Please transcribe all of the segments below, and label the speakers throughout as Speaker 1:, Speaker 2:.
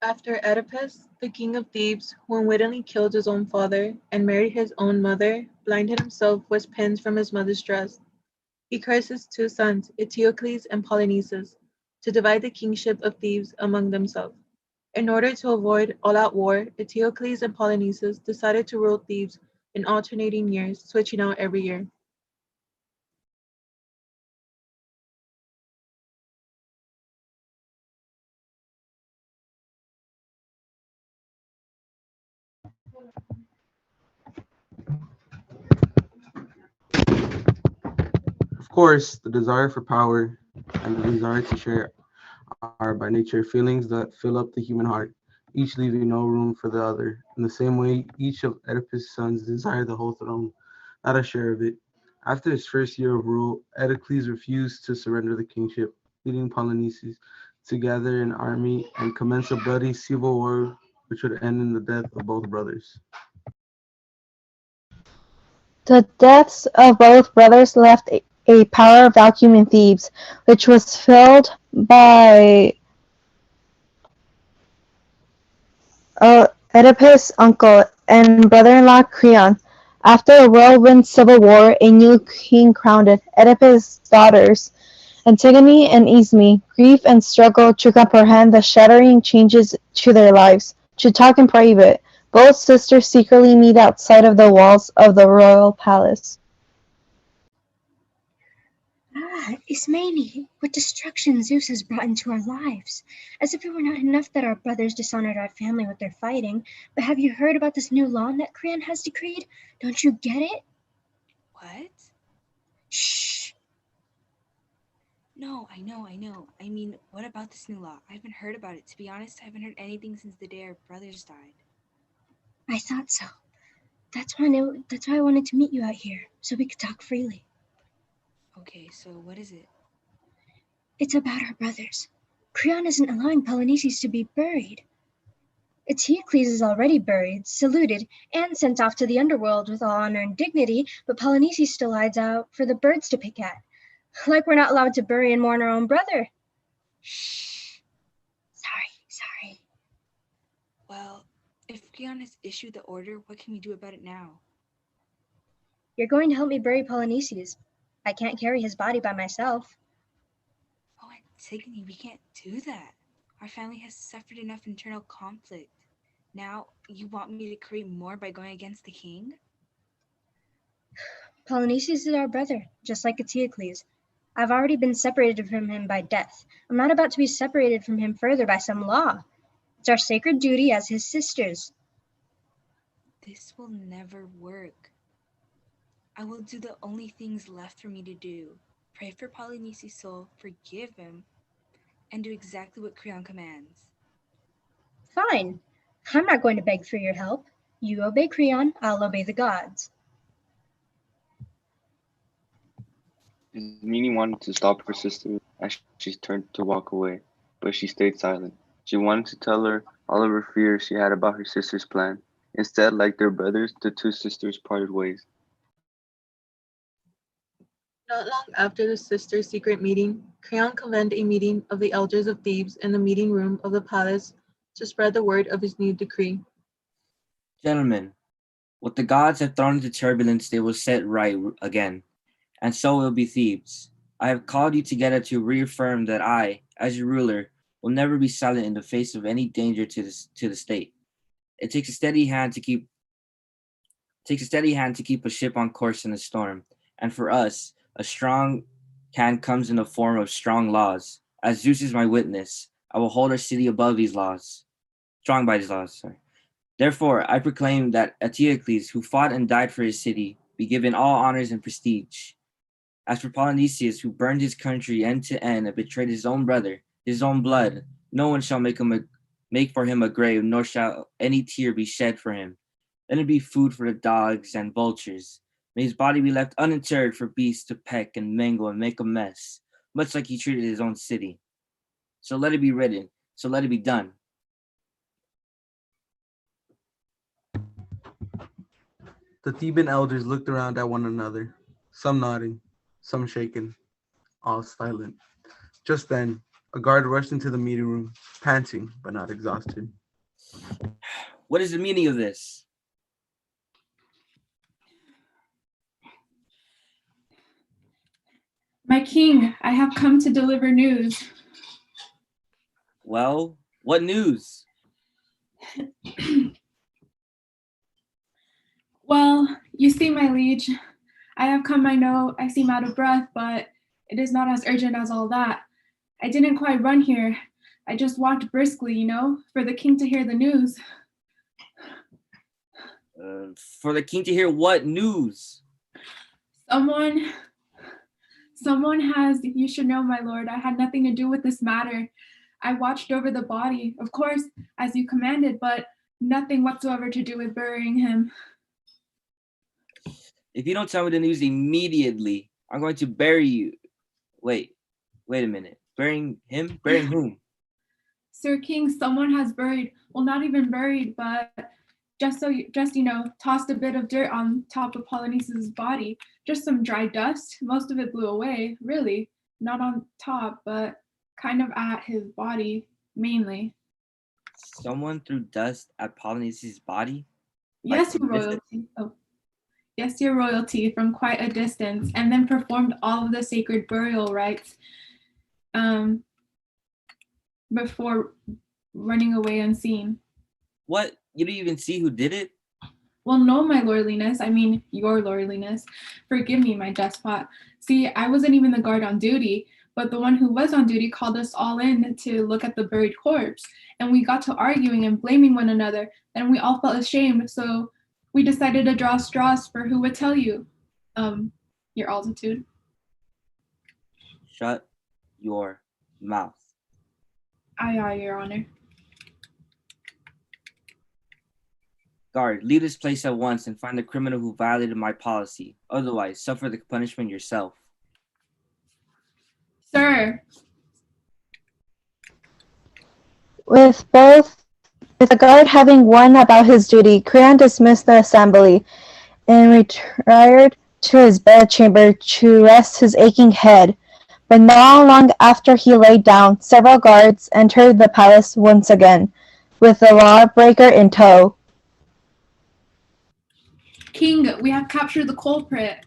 Speaker 1: After Oedipus, the king of Thebes, who unwittingly killed his own father and married his own mother, blinded himself with pins from his mother's dress. He cursed his two sons, Eteocles and Polynices, to divide the kingship of Thebes among themselves. In order to avoid all-out war, Eteocles and Polynices decided to rule Thebes in alternating years, switching out every year.
Speaker 2: Of course, the desire for power and the desire to share are by nature feelings that fill up the human heart, each leaving no room for the other. In the same way, each of Oedipus' sons desired the whole throne, not a share of it. After his first year of rule, Oedicles refused to surrender the kingship, leading Polynices to gather an army and commence a bloody civil war which would end in the death of both brothers.
Speaker 3: The deaths of both brothers left a power vacuum in Thebes, which was filled by Oedipus' uncle and brother-in-law Creon. After a whirlwind civil war, a new king crowned it. Oedipus' daughters, Antigone and Isme, grieve and struggle to comprehend the shattering changes to their lives. To talk in private, both sisters secretly meet outside of the walls of the royal palace.
Speaker 4: Ah, Ismene, what destruction Zeus has brought into our lives. As if it were not enough that our brothers dishonored our family with their fighting, but have you heard about this new law that Creon has decreed? Don't you get it?
Speaker 5: What?
Speaker 4: Shh!
Speaker 5: No, I know. I mean, what about this new law? I haven't heard about it. To be honest, I haven't heard anything since the day our brothers died.
Speaker 4: I thought so. That's why I wanted to meet you out here, so we could talk freely.
Speaker 5: Okay, so what is it?
Speaker 4: It's about our brothers. Creon isn't allowing Polynices to be buried. Eteocles is already buried, saluted, and sent off to the underworld with all honor and dignity, but Polynices still hides out for the birds to pick at. Like we're not allowed to bury and mourn our own brother.
Speaker 5: Shh.
Speaker 4: Sorry.
Speaker 5: Well, if Creon has issued the order, what can we do about it now?
Speaker 4: You're going to help me bury Polynices. I can't carry his body by myself.
Speaker 5: Oh, Antigone, we can't do that. Our family has suffered enough internal conflict. Now, you want me to create more by going against the king?
Speaker 4: Polynices is our brother, just like Eteocles. I've already been separated from him by death. I'm not about to be separated from him further by some law. It's our sacred duty as his sisters.
Speaker 5: This will never work. I will do the only things left for me to do. Pray for Polynices' soul, forgive him, and do exactly what Creon commands.
Speaker 4: Fine. I'm not going to beg for your help. You obey Creon, I'll obey the gods.
Speaker 6: Ismene wanted to stop her sister as she turned to walk away, but she stayed silent. She wanted to tell her all of her fears she had about her sister's plan. Instead, like their brothers, the two sisters parted ways.
Speaker 1: Not long after the sisters' secret meeting, Creon convened a meeting of the elders of Thebes in the meeting room of the palace to spread the word of his new decree.
Speaker 7: Gentlemen, what the gods have thrown into turbulence they will set right again, and so will be Thebes. I have called you together to reaffirm that I, as your ruler, will never be silent in the face of any danger to the state. It takes a steady hand to keep a ship on course in a storm, and for us, a strong hand comes in the form of strong laws. As Zeus is my witness, I will hold our city above these laws, strong by these laws. Sorry. Therefore, I proclaim that Eteocles, who fought and died for his city, be given all honors and prestige. As for Polynices, who burned his country end to end and betrayed his own brother, his own blood, no one shall make for him a grave, nor shall any tear be shed for him. Let it be food for the dogs and vultures. May his body be left uninterred for beasts to peck and mangle and make a mess, much like he treated his own city. So let it be written, so let it be done.
Speaker 2: The Theban elders looked around at one another, some nodding, some shaken, all silent. Just then, A guard rushed into the meeting room, panting but not exhausted.
Speaker 7: What is the meaning of this?
Speaker 8: My king, I have come to deliver news.
Speaker 7: Well, what news?
Speaker 8: Well, you see, my liege, I have come, I know I seem out of breath, but it is not as urgent as all that. I didn't quite run here. I just walked briskly, for the king to hear the news.
Speaker 7: For the king to hear what news?
Speaker 8: Someone has, you should know, my lord, I had nothing to do with this matter. I watched over the body, of course, as you commanded, but nothing whatsoever to do with burying him.
Speaker 7: If you don't tell me the news immediately, I'm going to bury you. Wait a minute. Burying him? Burying whom?
Speaker 8: Sir King, someone has buried, well, not even buried, but just tossed a bit of dirt on top of Polyneice's body. Just some dry dust. Most of it blew away, really. Not on top, but kind of at his body, mainly.
Speaker 7: Someone threw dust at Polyneice's body?
Speaker 8: Yes, your royalty. Oh. Yes, your royalty, from quite a distance, and then performed all of the sacred burial rites before running away unseen.
Speaker 7: What? You didn't even see who did it?
Speaker 8: Well, no, my lordliness. I mean, your lordliness. Forgive me, my despot. See, I wasn't even the guard on duty, but the one who was on duty called us all in to look at the buried corpse, and we got to arguing and blaming one another, and we all felt ashamed, so we decided to draw straws for who would tell you, your altitude.
Speaker 7: Shut your mouth.
Speaker 8: Aye, your honor.
Speaker 7: Guard, leave this place at once and find the criminal who violated my policy. Otherwise, suffer the punishment yourself.
Speaker 8: Sir.
Speaker 3: With the guard having won about his duty, Creon dismissed the assembly and retired to his bedchamber to rest his aching head. But not long after he lay down, several guards entered the palace once again, with the lawbreaker in tow.
Speaker 8: King, we have captured the culprit.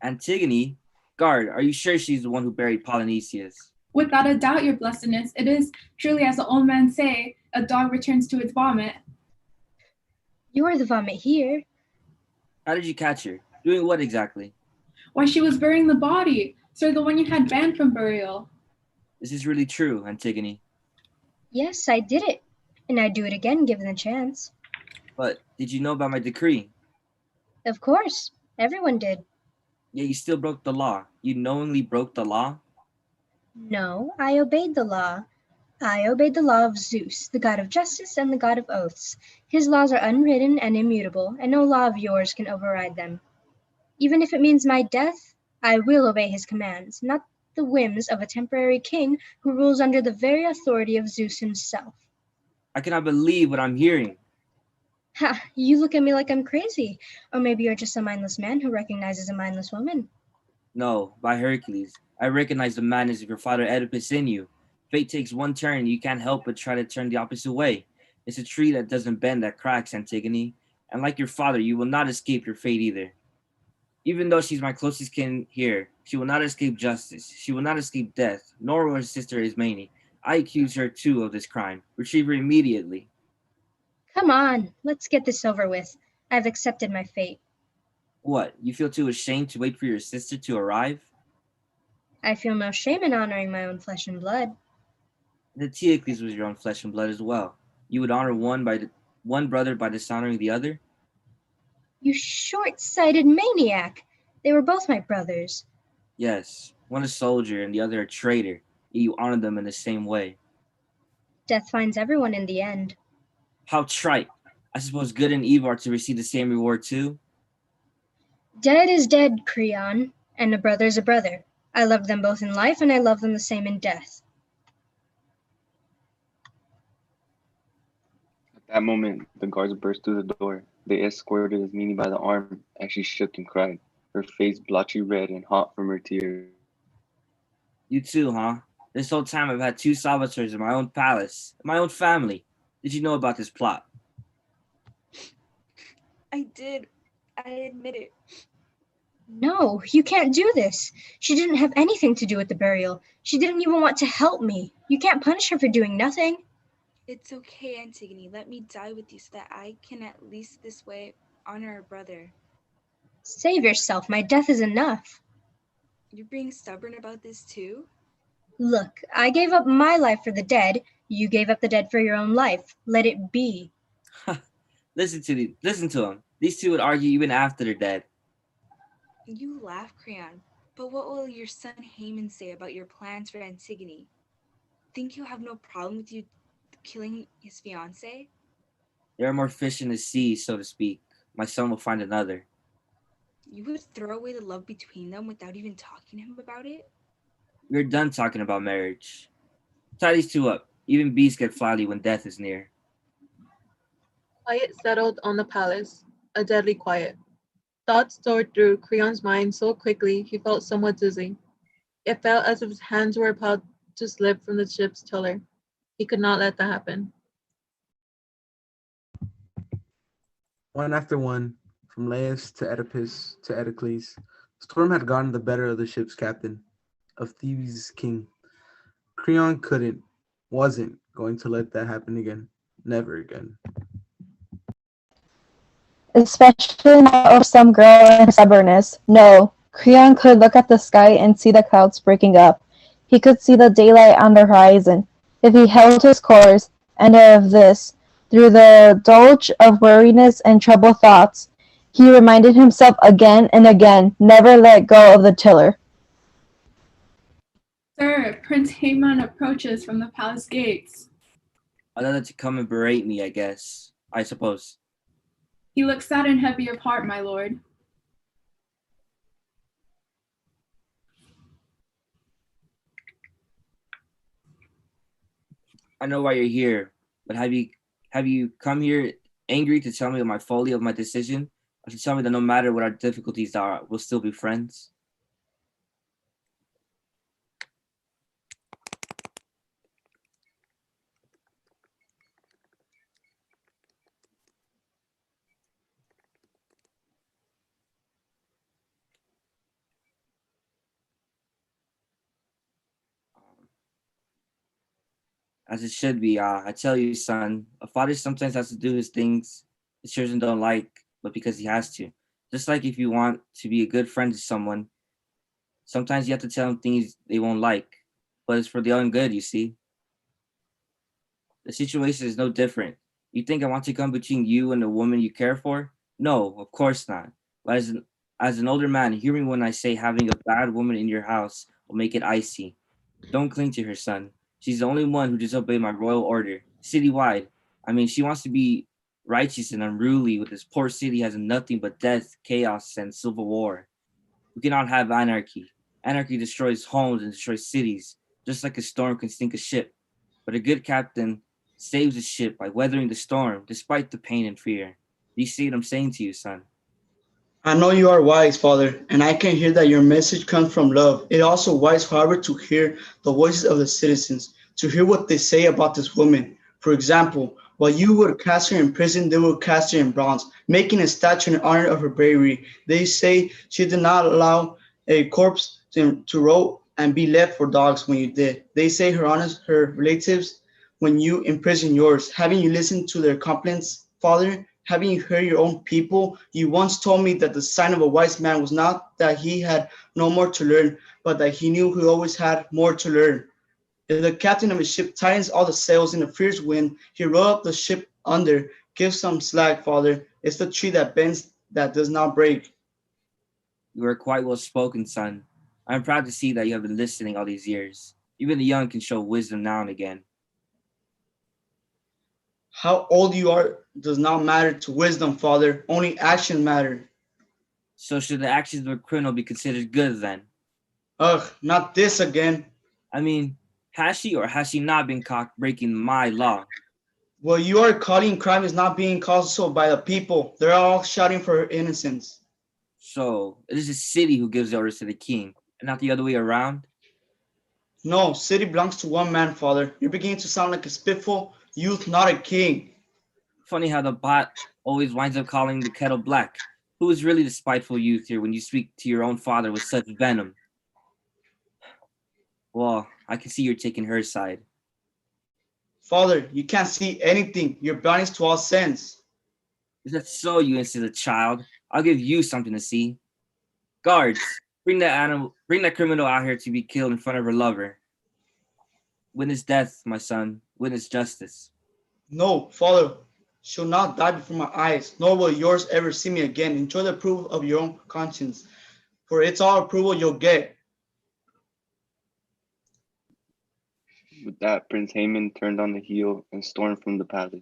Speaker 7: Antigone? Guard, are you sure she's the one who buried Polynesius?
Speaker 8: Without a doubt, your blessedness. It is truly as the old men say, a dog returns to its vomit.
Speaker 4: You are the vomit here.
Speaker 7: How did you catch her? Doing what exactly?
Speaker 8: Why, she was burying the body. Sir, the one you had banned from burial.
Speaker 7: Is this really true, Antigone?
Speaker 4: Yes, I did it. And I'd do it again given the chance.
Speaker 7: But did you know about my decree?
Speaker 4: Of course. Everyone did.
Speaker 7: Yet you still broke the law. You knowingly broke the law?
Speaker 4: No, I obeyed the law. I obeyed the law of Zeus, the god of justice and the god of oaths. His laws are unwritten and immutable, and no law of yours can override them. Even if it means my death, I will obey his commands, not the whims of a temporary king who rules under the very authority of Zeus himself.
Speaker 7: I cannot believe what I'm hearing.
Speaker 4: Ha, you look at me like I'm crazy. Or maybe you're just a mindless man who recognizes a mindless woman.
Speaker 7: No, by Hercules, I recognize the madness of your father Oedipus in you. Fate takes one turn, you can't help but try to turn the opposite way. It's a tree that doesn't bend that cracks, Antigone. And like your father, you will not escape your fate either. Even though she's my closest kin here, she will not escape justice. She will not escape death, nor will her sister Ismene. I accuse her too of this crime. Retrieve her immediately.
Speaker 4: Come on, let's get this over with. I've accepted my fate.
Speaker 7: What, you feel too ashamed to wait for your sister to arrive?
Speaker 4: I feel no shame in honoring my own flesh and blood.
Speaker 7: Eteocles was your own flesh and blood as well. You would honor one brother by dishonoring the other?
Speaker 4: You short-sighted maniac! They were both my brothers.
Speaker 7: Yes, one a soldier and the other a traitor, yet you honor them in the same way.
Speaker 4: Death finds everyone in the end.
Speaker 7: How trite! I suppose good and evil are to receive the same reward too?
Speaker 4: Dead is dead, Creon, and a brother's a brother. I loved them both in life, and I love them the same in death.
Speaker 6: At that moment, the guards burst through the door. They escorted Ismene by the arm as she shook and cried, her face blotchy red and hot from her tears.
Speaker 7: You too, huh? This whole time I've had two saboteurs in my own palace, in my own family. Did you know about this plot?
Speaker 5: I did. I admit it.
Speaker 4: No, you can't do this. She didn't have anything to do with the burial. She didn't even want to help me. You can't punish her for doing nothing.
Speaker 5: It's okay, Antigone. Let me die with you so that I can at least this way honor our brother.
Speaker 4: Save yourself. My death is enough.
Speaker 5: You're being stubborn about this too?
Speaker 4: Look, I gave up my life for the dead. You gave up the dead for your own life. Let it be.
Speaker 7: Listen to them. These two would argue even after they're dead.
Speaker 5: You laugh, Creon. But what will your son Haman say about your plans for Antigone? Think he'll have no problem with you killing his fiancée?
Speaker 7: There are more fish in the sea, so to speak. My son will find another.
Speaker 5: You would throw away the love between them without even talking to him about it?
Speaker 7: We're done talking about marriage. Tie these two up. Even beasts get flighty when death is near.
Speaker 1: Quiet settled on the palace, a deadly quiet. Thoughts soared through Creon's mind so quickly he felt somewhat dizzy. It felt as if his hands were about to slip from the ship's tiller. He could not let that happen.
Speaker 2: One after one, from Laius to Oedipus to Oedicles, the storm had gotten the better of the ship's captain, of Thebes' king. Creon wasn't going to let that happen again. Never again.
Speaker 3: Especially not over some girl and her stubbornness. No, Creon could look at the sky and see the clouds breaking up. He could see the daylight on the horizon. If he held his course, and of this, through the dolge of weariness and troubled thoughts, he reminded himself again and again, never let go of the tiller.
Speaker 8: Sir, Prince Haman approaches from the palace gates.
Speaker 7: Another to come and berate me, I suppose.
Speaker 8: He looks sad and heavy of heart, my lord.
Speaker 7: I know why you're here, but have you come here angry to tell me of my folly of my decision, or to tell me that no matter what our difficulties are, we'll still be friends? As it should be. I tell you, son, a father sometimes has to do his things his children don't like, but because he has to. Just like if you want to be a good friend to someone, sometimes you have to tell them things they won't like, but it's for their own good, you see. The situation is no different. You think I want to come between you and the woman you care for? No, of course not. But as an older man, hear me when I say having a bad woman in your house will make it icy. Don't cling to her, son. She's the only one who disobeyed my royal order, citywide. I mean, she wants to be righteous and unruly with this poor city has nothing but death, chaos, and civil war. We cannot have anarchy. Anarchy destroys homes and destroys cities, just like a storm can sink a ship. But a good captain saves a ship by weathering the storm, despite the pain and fear. Do you see what I'm saying to you, son?
Speaker 9: I know you are wise, Father, and I can hear that your message comes from love. It is also wise, however, to hear the voices of the citizens, to hear what they say about this woman. For example, while you would cast her in prison, they would cast her in bronze, making a statue in honor of her bravery. They say she did not allow a corpse to rot and be left for dogs when you did. They say her honors her relatives when you imprison yours. Haven't you listened to their complaints, Father? Having you heard your own people? You once told me that the sign of a wise man was not that he had no more to learn, but that he knew he always had more to learn. If the captain of a ship tightens all the sails in a fierce wind, he roll up the ship under. Give some slack, Father. It's the tree that bends that does not break.
Speaker 7: You are quite well spoken, son. I'm proud to see that you have been listening all these years. Even the young can show wisdom now and again.
Speaker 9: How old you are does not matter to wisdom, Father. Only action matters.
Speaker 7: So should the actions of a criminal be considered good then?
Speaker 9: Ugh, not this again.
Speaker 7: I mean, has she or has she not been caught breaking my law?
Speaker 9: Well, you are calling crime is not being caused so by the people. They're all shouting for her innocence.
Speaker 7: So it is the city who gives the orders to the king, and not the other way around?
Speaker 9: No, city belongs to one man, father. You're beginning to sound like a spiteful youth, not a king.
Speaker 7: Funny how the pot always winds up calling the kettle black. Who is really the spiteful youth here when you speak to your own father with such venom? Well, I can see you're taking her side.
Speaker 9: Father, you can't see anything. You're blind to all sense.
Speaker 7: Is that so, you insolent child? I'll give you something to see. Guards, bring that criminal out here to be killed in front of her lover. Witness death, my son. Witness justice.
Speaker 9: No, father, shall not die before my eyes, nor will yours ever see me again. Enjoy the approval of your own conscience, for it's all approval you'll get.
Speaker 6: With that, Prince Haman turned on the heel and stormed from the palace.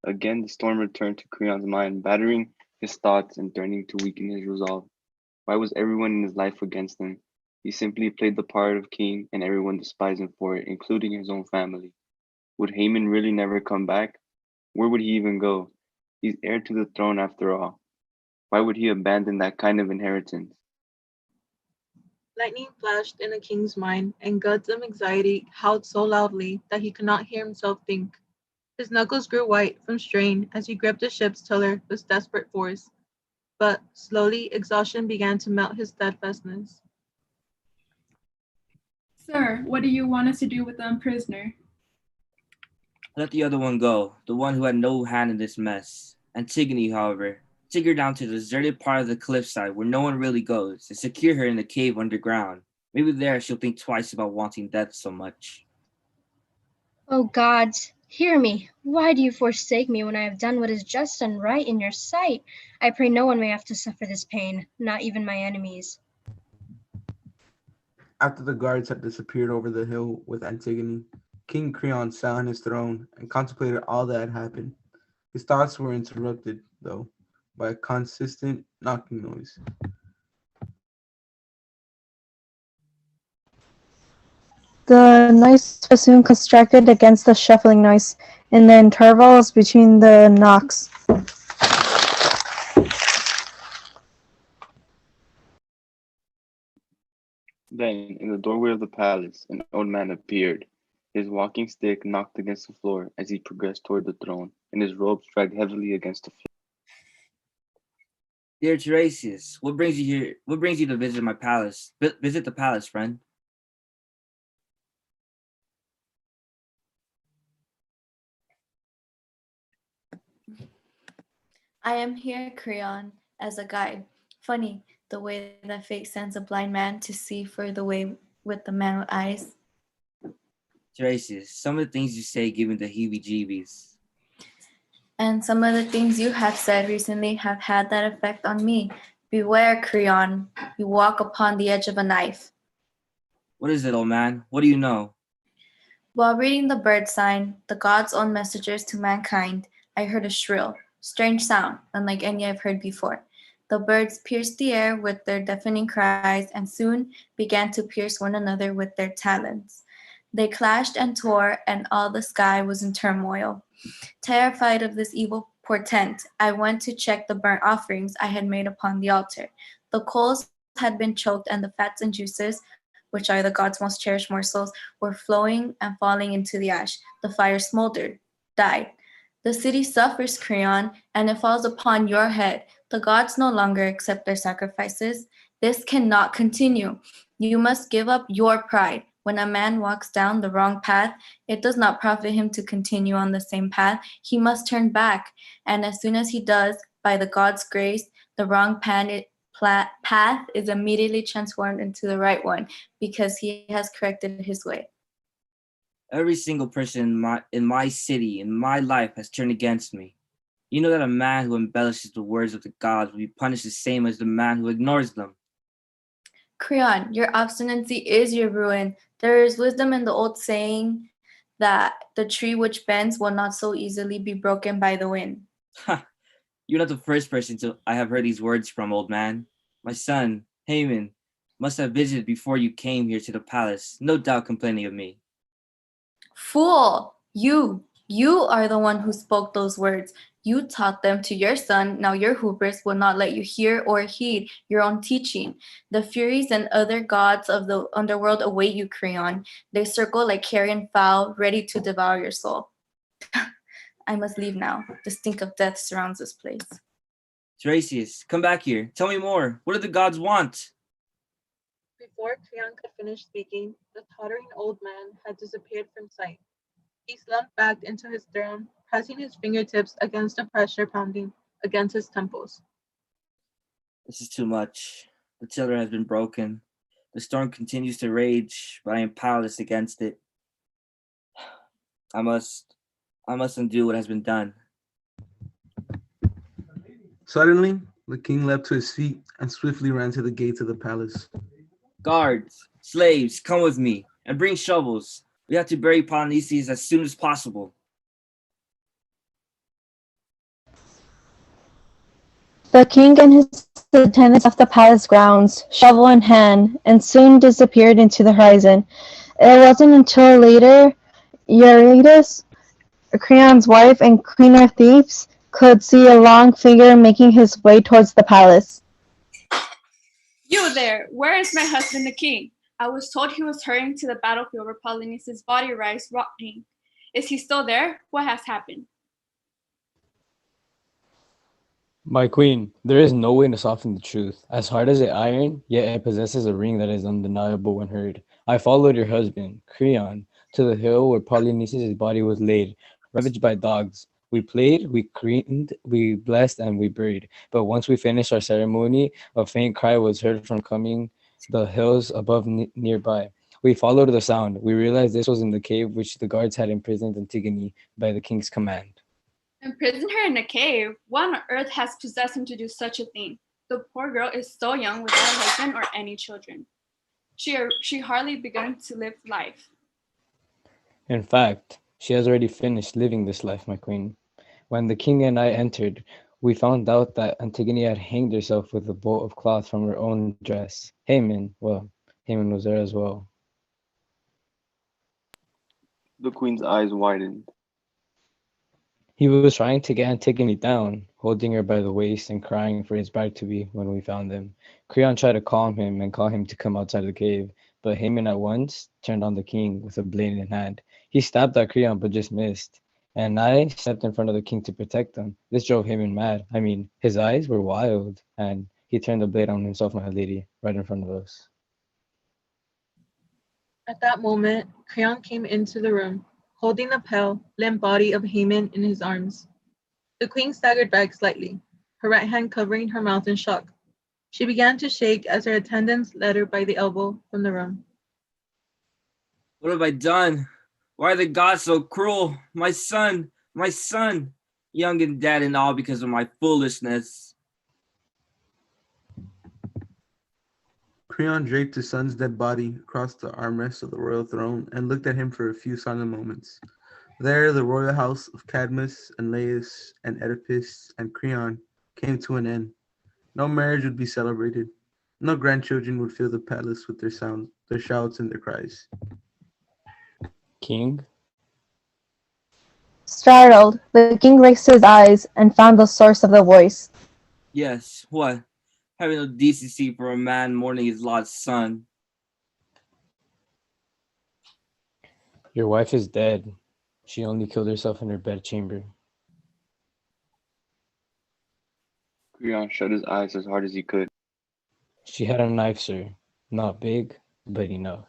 Speaker 6: Again, the storm returned to Creon's mind, battering his thoughts and threatening to weaken his resolve. Why was everyone in his life against him? He simply played the part of king, and everyone despised him for it, including his own family. Would Haman really never come back? Where would he even go? He's heir to the throne after all. Why would he abandon that kind of inheritance?
Speaker 1: Lightning flashed in the king's mind, and guts of anxiety howled so loudly that he could not hear himself think. His knuckles grew white from strain as he gripped the ship's tiller with desperate force. But slowly exhaustion began to melt his steadfastness.
Speaker 8: Sir, what do you want us to do with the prisoner?
Speaker 7: Let the other one go, the one who had no hand in this mess. Antigone, however, take her down to the deserted part of the cliffside where no one really goes, and secure her in the cave underground. Maybe there she'll think twice about wanting death so much.
Speaker 4: O gods, hear me. Why do you forsake me when I have done what is just and right in your sight? I pray no one may have to suffer this pain, not even my enemies.
Speaker 2: After the guards had disappeared over the hill with Antigone, King Creon sat on his throne and contemplated all that had happened. His thoughts were interrupted, though, by a consistent knocking noise.
Speaker 3: The noise was soon contracted against the shuffling noise in the intervals between the knocks.
Speaker 6: Then, in the doorway of the palace, an old man appeared. His walking stick knocked against the floor as he progressed toward the throne, and his robes dragged heavily against the floor.
Speaker 7: Dear Tiresias, what brings you here? What brings you to visit my palace? Visit the palace, friend.
Speaker 10: I am here, Creon, as a guide. Funny, the way that fate sends a blind man to see for the way with the man with eyes.
Speaker 7: Tiresias, some of the things you say give me the heebie-jeebies.
Speaker 10: And some of the things you have said recently have had that effect on me. Beware, Creon, you walk upon the edge of a knife.
Speaker 7: What is it, old man? What do you know?
Speaker 10: While reading the bird sign, the gods' own messengers to mankind, I heard a shrill, strange sound, unlike any I've heard before. The birds pierced the air with their deafening cries and soon began to pierce one another with their talons. They clashed and tore, and all the sky was in turmoil. Terrified of this evil portent, I went to check the burnt offerings I had made upon the altar. The coals had been choked, and the fats and juices, which are the gods' most cherished morsels, were flowing and falling into the ash. The fire smoldered, died. The city suffers, Creon, and it falls upon your head. The gods no longer accept their sacrifices. This cannot continue. You must give up your pride. When a man walks down the wrong path, it does not profit him to continue on the same path. He must turn back. And as soon as he does, by the God's grace, the wrong path is immediately transformed into the right one because he has corrected his way.
Speaker 7: Every single person in my city, in my life, has turned against me. You know that a man who embellishes the words of the gods will be punished the same as the man who ignores them.
Speaker 10: Creon, your obstinacy is your ruin. There is wisdom in the old saying that the tree which bends will not so easily be broken by the wind.
Speaker 7: Ha! You're not the first person I have heard these words from, old man. My son, Haman, must have visited before you came here to the palace, no doubt complaining of me.
Speaker 10: Fool! You are the one who spoke those words. You taught them to your son, now your hubris will not let you hear or heed your own teaching. The Furies and other gods of the underworld await you, Creon. They circle like carrion fowl, ready to devour your soul. I must leave now. The stink of death surrounds this place.
Speaker 7: Tiresias, come back here. Tell me more. What do the gods want?
Speaker 1: Before Creon could finish speaking, the tottering old man had disappeared from sight. He slumped back into his throne, pressing his fingertips against the pressure pounding against his temples.
Speaker 7: This is too much. The tiller has been broken. The storm continues to rage, but I am powerless against it. I must undo what has been done.
Speaker 2: Suddenly, the king leapt to his feet and swiftly ran to the gates of the palace.
Speaker 7: Guards, slaves, come with me and bring shovels. We have to bury Polynices as soon as possible.
Speaker 3: The king and his attendants left the palace grounds, shovel in hand, and soon disappeared into the horizon. It wasn't until later Eurydice, Creon's wife and queen of Thebes, could see a long figure making his way towards the palace.
Speaker 11: You there! Where is my husband the king? I was told he was hurrying to the battlefield where Polynices' body lies rotting. Is he still there? What has happened?
Speaker 12: My queen, there is no way to soften the truth. As hard as it iron, yet it possesses a ring that is undeniable when heard. I followed your husband, Creon, to the hill where Polynices' body was laid, ravaged by dogs. We played, we creamed, we blessed, and we buried. But once we finished our ceremony, a faint cry was heard from coming the hills above nearby. We followed the sound. We realized this was in the cave which the guards had imprisoned Antigone by the king's command.
Speaker 11: Imprison her in a cave? What on earth has possessed him to do such a thing? The poor girl is so young without a husband or any children. She hardly begun to live life.
Speaker 12: In fact, she has already finished living this life, my queen. When the king and I entered, we found out that Antigone had hanged herself with a bolt of cloth from her own dress. Haman was there as well.
Speaker 6: The queen's eyes widened.
Speaker 12: He was trying to get Antigone down, holding her by the waist and crying for his bride to be when we found him. Creon tried to calm him and call him to come outside the cave, but Haman at once turned on the king with a blade in hand. He stabbed at Creon but just missed, and I stepped in front of the king to protect him. This drove Haman mad. I mean, his eyes were wild, and he turned the blade on himself, my lady, right in front of us.
Speaker 1: At that moment, Creon came into the room, holding the pale, limp body of Haman in his arms. The queen staggered back slightly, her right hand covering her mouth in shock. She began to shake as her attendants led her by the elbow from the room.
Speaker 7: What have I done? Why are the gods so cruel? My son, young and dead and all because of my foolishness.
Speaker 2: Creon draped his son's dead body across the armrest of the royal throne and looked at him for a few silent moments. There, the royal house of Cadmus and Laius and Oedipus and Creon came to an end. No marriage would be celebrated. No grandchildren would fill the palace with their sounds, their shouts, and their cries.
Speaker 12: King?
Speaker 3: Startled, the king raised his eyes and found the source of the voice.
Speaker 7: Yes, what? Having no decency for a man mourning his lost son.
Speaker 12: Your wife is dead. She only killed herself in her bedchamber.
Speaker 6: Creon shut his eyes as hard as he could.
Speaker 12: She had a knife, sir. Not big, but enough.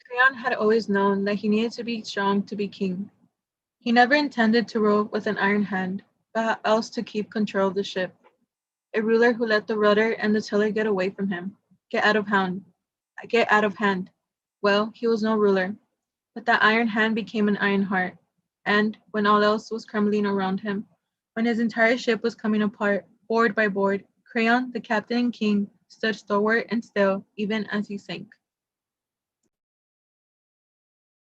Speaker 1: Creon had always known that he needed to be strong to be king. He never intended to rule with an iron hand, but how else to keep control of the ship? A ruler who let the rudder and the tiller get away from him, get out of hand. Well, he was no ruler, but that iron hand became an iron heart, and when all else was crumbling around him, when his entire ship was coming apart, board by board, Creon, the captain and king, stood stalwart and still, even as he sank.